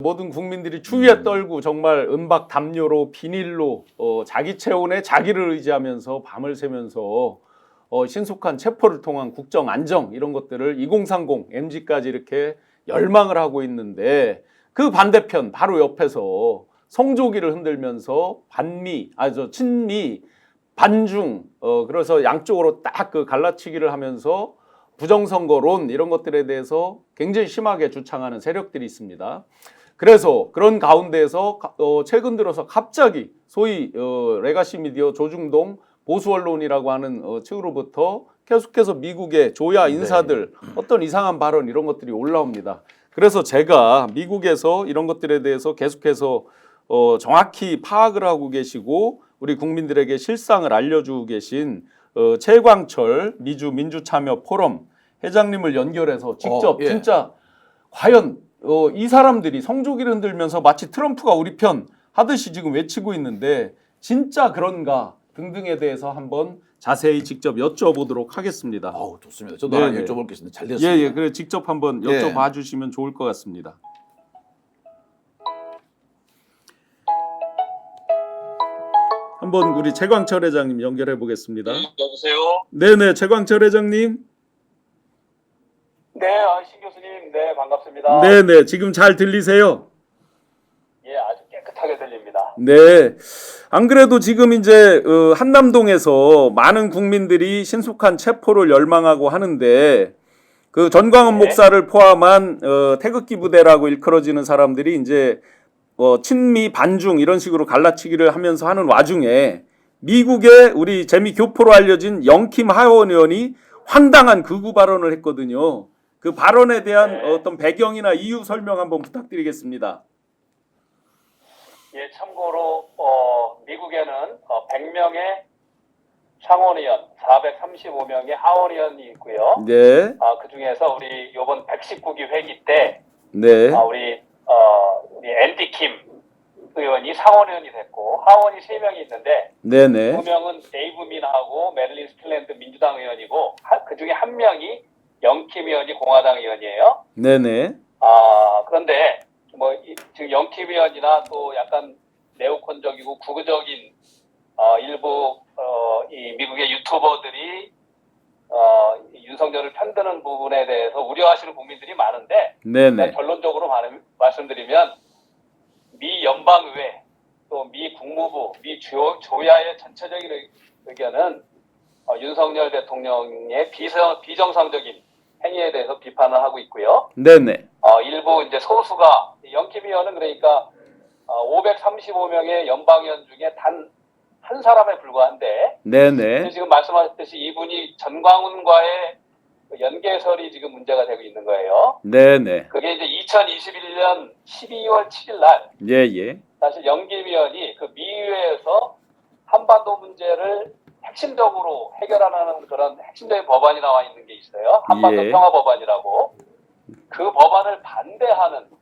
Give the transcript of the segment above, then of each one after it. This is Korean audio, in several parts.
모든 국민들이 추위에 떨고 정말 은박 담요로 비닐로 자기 체온에 자기를 의지하면서 밤을 새면서 신속한 체포를 통한 국정 안정 이런 것들을 2030 MZ까지 이렇게 열망을 하고 있는데 그 반대편 바로 옆에서 성조기를 흔들면서 친미 반중 그래서 양쪽으로 딱 그 갈라치기를 하면서 부정선거론 이런 것들에 대해서 굉장히 심하게 주창하는 세력들이 있습니다. 그래서 그런 가운데에서 최근 들어서 갑자기 소위 레가시 미디어 조중동 보수 언론이라고 하는 층으로부터 계속해서 미국의 조야 인사들 어떤 이상한 발언 이런 것들이 올라옵니다. 그래서 제가 미국에서 이런 것들에 대해서 계속해서 정확히 파악을 하고 계시고 우리 국민들에게 실상을 알려주고 계신 최광철 미주 민주참여 포럼 회장님을 연결해서 직접 진짜 과연 이 사람들이 성조기를 흔들면서 마치 트럼프가 우리 편 하듯이 지금 외치고 있는데 진짜 그런가 등등에 대해서 한번 자세히 직접 여쭤보도록 하겠습니다. 좋습니다. 저도 하나 여쭤볼 게 있는데 잘 됐습니다. 예, 그래 직접 한번 여쭤봐 주시면 좋을 것 같습니다. 한번 우리 최광철 회장님 연결해 보겠습니다. 여보세요? 네네, 최광철 회장님. 네, 신 교수님, 네, 반갑습니다. 네네, 지금 잘 들리세요? 예, 아주 깨끗하게 들립니다. 네. 안 그래도 지금 이제 한남동에서 많은 국민들이 신속한 체포를 열망하고 하는데 그 전광훈 목사를 포함한 태극기 부대라고 일컬어지는 사람들이 이제 친미 반중 이런 식으로 갈라치기를 하면서 하는 와중에 미국의 우리 재미 교포로 알려진 영킴 하원 의원이 황당한 극우 발언을 했거든요. 그 발언에 대한 어떤 배경이나 이유 설명 한번 부탁드리겠습니다. 예, 참고로 미국에는 100명의 상원의원, 435명의 하원의원이 있고요. 네. 그 중에서 우리 이번 119기 회기 때 네. 우리 앤디 킴 의원이 상원의원이 됐고 하원이 3명이 있는데 네네. 2명은 데이브 민하고 메릴린 스틸랜드 민주당 의원이고 그 중에 1명이 영킴 의원이 공화당 의원이에요. 네네. 그런데 지금 영킴 의원이나 또 약간 네오콘적이고 극우적인 일부 이 미국의 유튜버들이 윤석열을 편드는 부분에 대해서 우려하시는 국민들이 많은데 네네. 결론적으로 말씀드리면 미 연방의회 또 미 국무부, 미 조야의 전체적인 의견은 윤석열 대통령의 비정상적인 행위에 대해서 비판을 하고 있고요. 네네. 일부 이제 소수가 영킴 의원은 그러니까 535명의 연방의원 중에 단 한 사람에 불과한데 네네. 지금 말씀하셨듯이 이분이 전광훈과의 연계설이 지금 문제가 되고 있는 거예요. 네네. 그게 이제 2021년 12월 7일 날 예예. 사실 영김 의원이 그 미의회에서 한반도 문제를 핵심적으로 해결하는 그런 핵심적인 법안이 나와 있는 게 있어요. 한반도 평화 법안이라고. 그 법안을 반대하는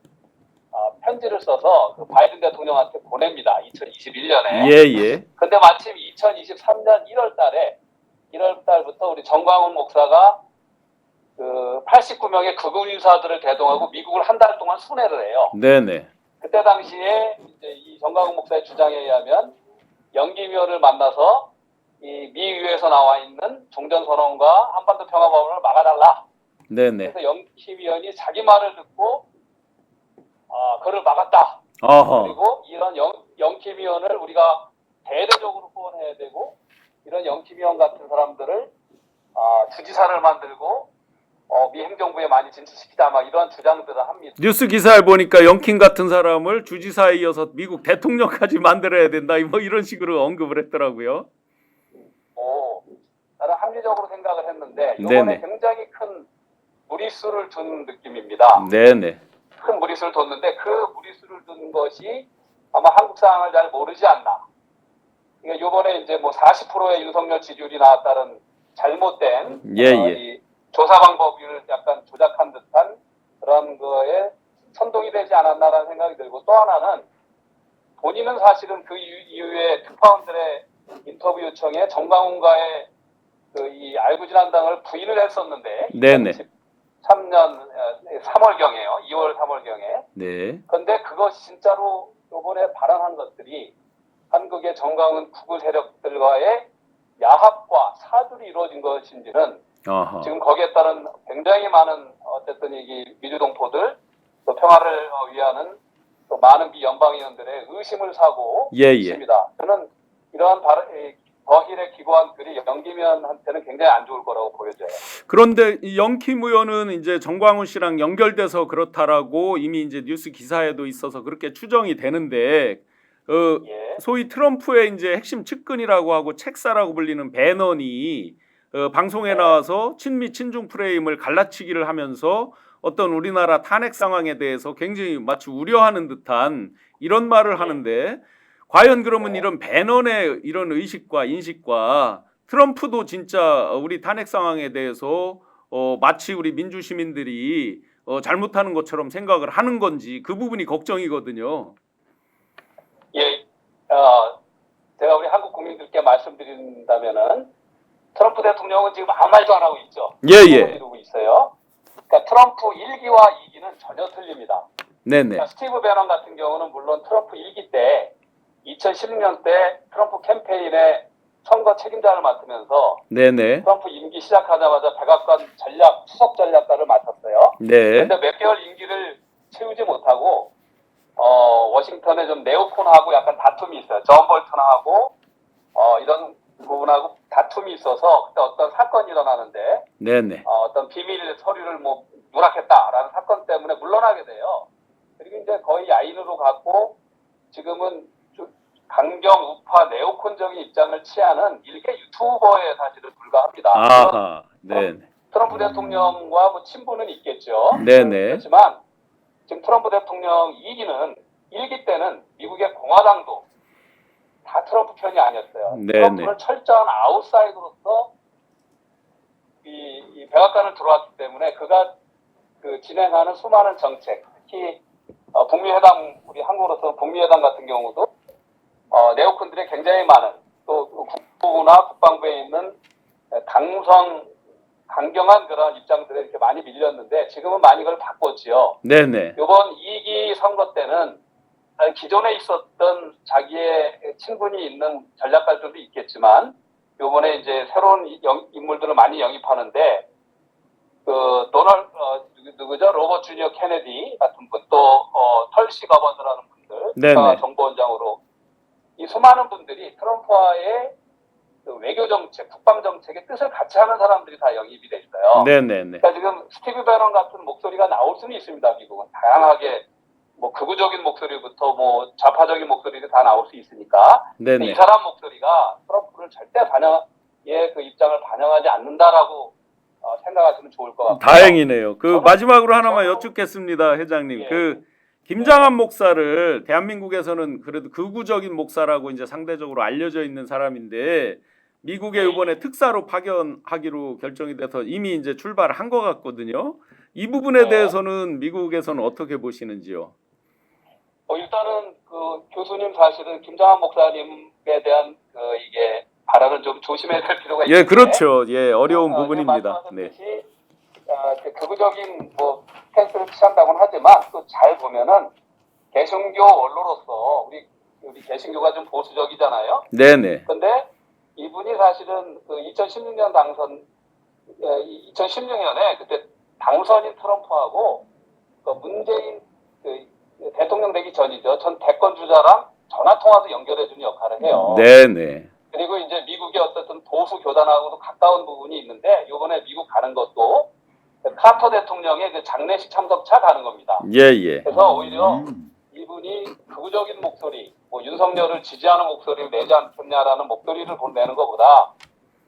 편지를 써서 그 바이든 대통령한테 보냅니다. 2021년에. 예예. 근데 마침 2023년 1월 달부터 우리 전광훈 목사가 그 89명의 극우 인사들을 대동하고 미국을 한 달 동안 순회를 해요. 네네. 그때 당시에 이제 이 전광훈 목사의 주장에 의하면 영김 의원을 만나서 이 미의회에서 나와 있는 종전선언과 한반도 평화법을 막아달라. 네네. 그래서 영김 의원이 자기 말을 듣고 그를 막았다. 어허. 그리고 이런 영킴 의원을 우리가 대대적으로 후원해야 되고 이런 영킴 의원 같은 사람들을 주지사를 만들고 미 행정부에 많이 진출시키자 막 이런 주장들을 합니다. 뉴스 기사를 보니까 영킴 같은 사람을 주지사에 이어서 미국 대통령까지 만들어야 된다. 뭐 이런 식으로 언급을 했더라고요. 나는 합리적으로 생각을 했는데 네네. 이번에 굉장히 큰 무리수를 둔 느낌입니다. 네네. 큰 무리수를 뒀는데 그 무리수를 둔 것이 아마 한국 상황을 잘 모르지 않나. 그러니까 이번에 이제 뭐 40%의 윤석열 지지율이 나왔다는 잘못된 이 조사 방법을 약간 조작한 듯한 그런 거에 선동이 되지 않았나라는 생각이 들고 또 하나는 본인은 사실은 그 이후에 특파원들의 인터뷰 요청에 정광훈과의 그 이 알고 지난 당을 부인을 했었는데 네네. 2013년 3월경에요. 2월 3월경에. 네. 근데 그것이 진짜로 이번에 발언한 것들이 한국의 정광훈 구구 세력들과의 야합과 사둘이 이루어진 것인지는 아하. 지금 거기에 따른 굉장히 많은 어쨌든 이 미주동포들 또 평화를 위하는 또 많은 비연방위원들의 의심을 사고 예, 예. 있습니다. 저는 이러한 더힐에 기고한 글이 영기면한테는 굉장히 안 좋을 거라고 보여져요. 그런데 이 영킴 의원은 이제 정광훈 씨랑 연결돼서 그렇다라고 이미 이제 뉴스 기사에도 있어서 그렇게 추정이 되는데 예. 소위 트럼프의 이제 핵심 측근이라고 하고 책사라고 불리는 배넌이 방송에 나와서 친미 친중 프레임을 갈라치기를 하면서 어떤 우리나라 탄핵 상황에 대해서 굉장히 마치 우려하는 듯한 이런 말을 하는데 과연 그러면 이런 배넌의 이런 의식과 인식과 트럼프도 진짜 우리 탄핵 상황에 대해서 마치 우리 민주 시민들이 잘못하는 것처럼 생각을 하는 건지 그 부분이 걱정이거든요. 예, 제가 우리 한국 국민들께 말씀드린다면은 트럼프 대통령은 지금 아무 말도 안 하고 있죠. 예. 이루고 있어요. 그러니까 트럼프 1기와 2기는 전혀 틀립니다. 네네. 그러니까 스티브 배넌 같은 경우는 물론 트럼프 1기 때 2016년 때 트럼프 캠페인의 선거 책임자를 맡으면서 네네. 트럼프 임기 시작하자마자 백악관 수석 전략가를 맡았어요. 네. 그런데 몇 개월 임기를 채우지 못하고 워싱턴에 좀 네오콘하고 약간 다툼이 있어요. 존 볼턴하고 이런 부분하고 다툼이 있어서 그때 어떤 사건이 일어나는데 네네. 어떤 비밀 서류를 뭐 누락했다라는 사건 때문에 물러나게 돼요. 그리고 이제 거의 야인으로 갔고 지금은 강경 우파 네오콘적인 입장을 취하는 일개 유튜버에 사실은 불과합니다. 아하. 네. 트럼프 대통령과 뭐 친분은 있겠죠. 네네. 그렇지만 지금 트럼프 대통령 2기는 때는 미국의 공화당도 다 트럼프 편이 아니었어요. 네네. 트럼프는 철저한 아웃사이더로서 이 백악관을 들어왔기 때문에 그가 진행하는 수많은 정책, 특히 북미 회담, 우리 한국으로서 북미 회담 같은 경우도 네오콘들이 굉장히 많은 또 국부나 국방부에 있는 강경한 그런 입장들에 이렇게 많이 밀렸는데 지금은 많이 그걸 바꿨지요. 네네. 이번 2기 선거 때는 기존에 있었던 자기의 친분이 있는 전략가들도 있겠지만 이번에 이제 새로운 인물들을 많이 영입하는데 누구죠? 로버트 주니어 케네디 같은 분, 또 털시 거버너라는 분들, 네네. 정보원장으로 이 수많은 분들이 트럼프와의 외교 정책, 국방 정책의 뜻을 같이 하는 사람들이 다 영입이 돼 있어요. 네네네. 그러니까 지금 스티브 배넌 같은 목소리가 나올 수는 있습니다. 미국은 다양하게 뭐 극우적인 목소리부터 뭐 좌파적인 목소리도 다 나올 수 있으니까. 네네. 이 사람 목소리가 트럼프를 절대 그 입장을 반영하지 않는다라고 생각하시면 좋을 것 같아요. 다행이네요. 마지막으로 하나만 저는- 여쭙겠습니다, 회장님. 예. 김장한 목사를 대한민국에서는 그래도 극우적인 목사라고 이제 상대적으로 알려져 있는 사람인데 미국에 이번에 특사로 파견하기로 결정이 돼서 이미 이제 출발한 것 같거든요. 이 부분에 대해서는 미국에서는 어떻게 보시는지요? 일단은 교수님 사실은 김장한 목사님에 대한 이게 발언을 좀 조심해야 될 필요가 있는데. 예, 그렇죠. 예, 어려운 부분입니다. 네. 말씀하셨듯이 극우적인 뭐 스탠스를 취한다고는 하지만 또 잘 보면은 개신교 원로로서 우리 개신교가 좀 보수적이잖아요. 네네. 근데 이분이 사실은 2016년 2016년에 그때 당선인 트럼프하고 문재인 대통령 되기 전이죠. 전 대권 주자랑 전화 통화도 연결해주는 역할을 해요. 네네. 그리고 이제 미국의 어쨌든 보수 교단하고도 가까운 부분이 있는데 이번에 미국 가는 것도 카터 대통령의 장례식 참석차 가는 겁니다. 예예. 그래서 오히려 이분이 극우적인 목소리, 뭐 윤석열을 지지하는 목소리를 내지 않겠냐라는 목소리를 내는 것보다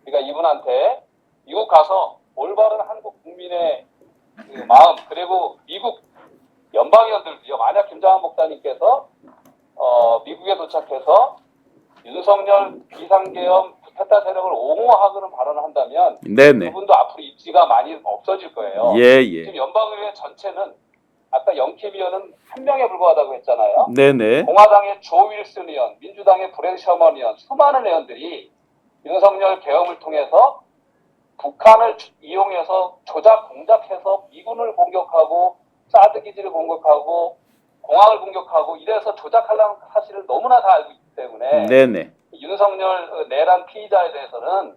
우리가 이분한테 미국 가서 올바른 한국 국민의 마음 그리고 미국 연방의원들도요. 만약 김장한 목사님께서 미국에 도착해서 윤석열 비상계엄 쿠데타 세력을 옹호하고는 발언을 한다면 네네. 그분도 앞으로 입지가 많이 없어질 거예요. 예예. 지금 연방의회 전체는 아까 영킴 의원은 한 명에 불과하다고 했잖아요. 네네. 공화당의 조 윌슨 의원, 민주당의 브랜 셔먼 의원, 수많은 의원들이 윤석열 계엄을 통해서 북한을 이용해서 조작 공작해서 미군을 공격하고 사드 기지를 공격하고 공항을 공격하고 이래서 조작하려는 사실을 너무나 다 알고 있기 때문에 네네. 윤석열 내란 피의자에 대해서는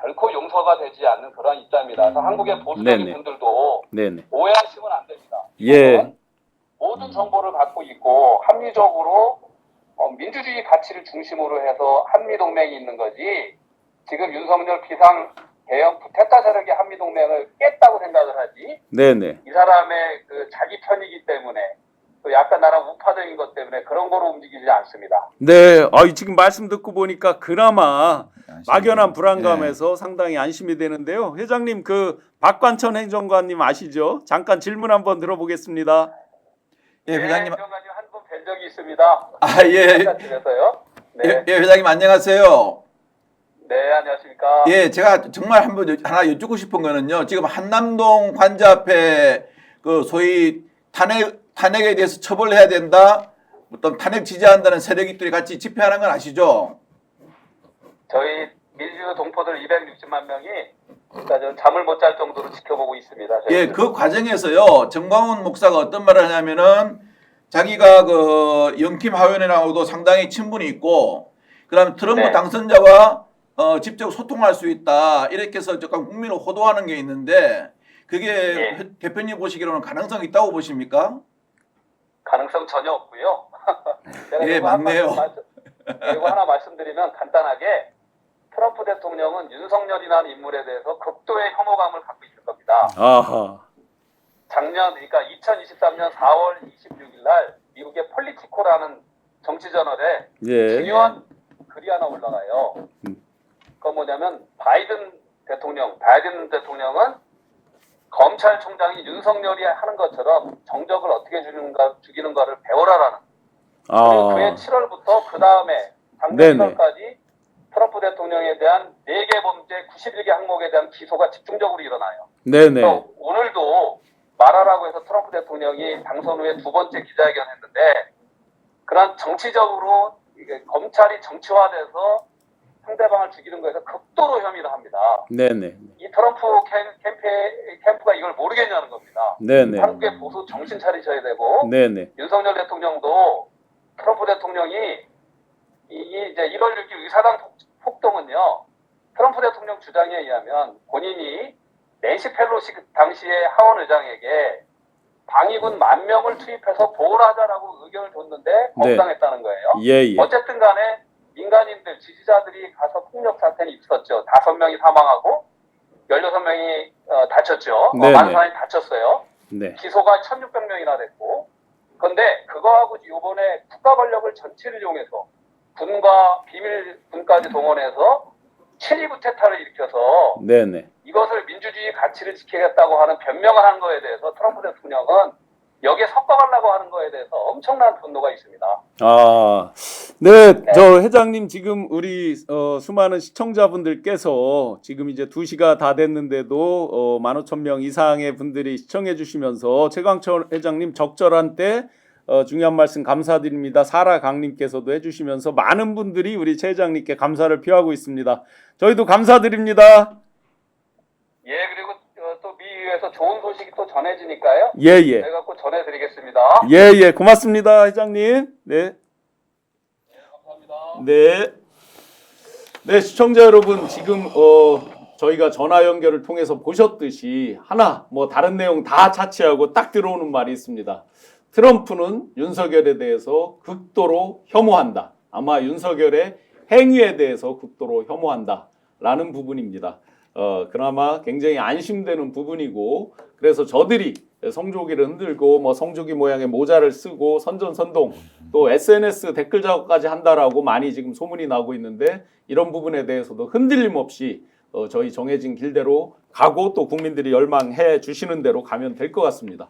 결코 용서가 되지 않는 그런 입장입니다. 그래서 한국의 보수적인 네네. 분들도 네네. 오해하시면 안 됩니다. 예. 모든 정보를 갖고 있고 합리적으로 민주주의 가치를 중심으로 해서 한미동맹이 있는 거지 지금 윤석열 비상 대형 부태타 세력의 한미동맹을 깼다고 생각을 하지 네네. 이 사람의 그 자기 편이기 때문에 또 약간 나랑 우파적인 것 때문에 그런 거로 움직이지 않습니다. 네. 지금 말씀 듣고 보니까 그나마 막연한 불안감에서 상당히 안심이 되는데요. 회장님 그 박관천 행정관님 아시죠? 잠깐 질문 한번 들어보겠습니다. 예, 회장님. 행정관님 한 분 뵌 적이 있습니다. 예. 집에서요. 네. 예, 회장님 안녕하세요. 네, 안녕하십니까. 예, 제가 정말 한번 하나 여쭙고 싶은 거는요. 지금 한남동 관저 앞에 그 소위 탄핵에 대해서 처벌해야 된다. 어떤 탄핵 지지한다는 세력들이 같이 집회하는 건 아시죠? 저희 민주 동포들 260만 명이 그러니까 좀 잠을 못 잘 정도로 지켜보고 있습니다. 예, 그 과정에서요. 정광훈 목사가 어떤 말을 하냐면은 자기가 그 영킴 하원이랑도 상당히 친분이 있고 그다음에 트럼프 네. 당선자와 직접 소통할 수 있다. 이렇게 해서 약간 국민을 호도하는 게 있는데 그게 네. 대표님 보시기로는 가능성이 있다고 보십니까? 가능성 전혀 없고요. 제가 예, 이거 맞네요. 이거 하나 말씀드리면 간단하게 트럼프 대통령은 윤석열이라는 인물에 대해서 극도의 혐오감을 갖고 있을 겁니다. 아하. 작년 그러니까 2023년 4월 26일 날 미국의 폴리티코라는 정치저널에 예. 중요한 글이 하나 올라가요. 그건 뭐냐면 바이든 대통령은 검찰총장이 윤석열이 하는 것처럼 정적을 어떻게 죽이는가를 배워라라는. 그리고 그해 7월부터 그 다음에 작년 1월까지 트럼프 대통령에 대한 4개 범죄 91개 항목에 대한 기소가 집중적으로 일어나요. 네네. 오늘도 말하라고 해서 트럼프 대통령이 당선 후에 2번째 기자회견했는데 그런 정치적으로 이게 검찰이 정치화돼서 상대방을 죽이는 거에서 극도로 혐의를 합니다. 네네. 이 트럼프 캠프가 이걸 모르겠냐는 겁니다. 네네. 한국의 보수 정신 차리셔야 되고 네네. 윤석열 대통령도 트럼프 대통령이 이제 1월 6일 의사당 폭동은요. 트럼프 대통령 주장에 의하면 본인이 낸시 펠로시 당시에 하원 의장에게 방위군 10,000명을 투입해서 보호를 하자라고 의견을 줬는데 거부당했다는 거예요. 예. 어쨌든 간에 민간인들, 지지자들이 가서 폭력 사태는 있었죠. 5명이 사망하고 16명이 다쳤죠. 많은 사람이 다쳤어요. 네. 기소가 1,600명이나 됐고. 그런데 그거하고 이번에 국가 권력을 전체를 이용해서 군과 비밀군까지 동원해서 친위구태타를 일으켜서 네네. 이것을 민주주의 가치를 지키겠다고 하는 변명을 한 거에 대해서 트럼프 대통령은 여기에 섞어가려고 하는 거에 대해서 엄청난 분노가 있습니다. 네. 저 회장님 지금 우리 수많은 시청자분들께서 지금 이제 2시가 다 됐는데도 15,000명 이상의 분들이 시청해 주시면서 최강철 회장님 적절한 때 중요한 말씀 감사드립니다. 사라 강님께서도 해주시면서 많은 분들이 우리 최 회장님께 감사를 표하고 있습니다. 저희도 감사드립니다. 예, 그리고 또 미국에서 좋은 소식이 또 전해지니까요. 예. 제가 꼭 전해드리겠습니다. 예. 고맙습니다, 회장님. 네. 감사합니다. 네, 시청자 여러분 지금 저희가 전화 연결을 통해서 보셨듯이 하나 뭐 다른 내용 다 차치하고 딱 들어오는 말이 있습니다. 트럼프는 윤석열에 대해서 극도로 혐오한다. 아마 윤석열의 행위에 대해서 극도로 혐오한다. 라는 부분입니다. 그나마 굉장히 안심되는 부분이고 그래서 저들이 성조기를 흔들고 뭐 성조기 모양의 모자를 쓰고 선전선동 또 SNS 댓글 작업까지 한다라고 많이 지금 소문이 나고 있는데 이런 부분에 대해서도 흔들림 없이 저희 정해진 길대로 가고 또 국민들이 열망해 주시는 대로 가면 될 것 같습니다.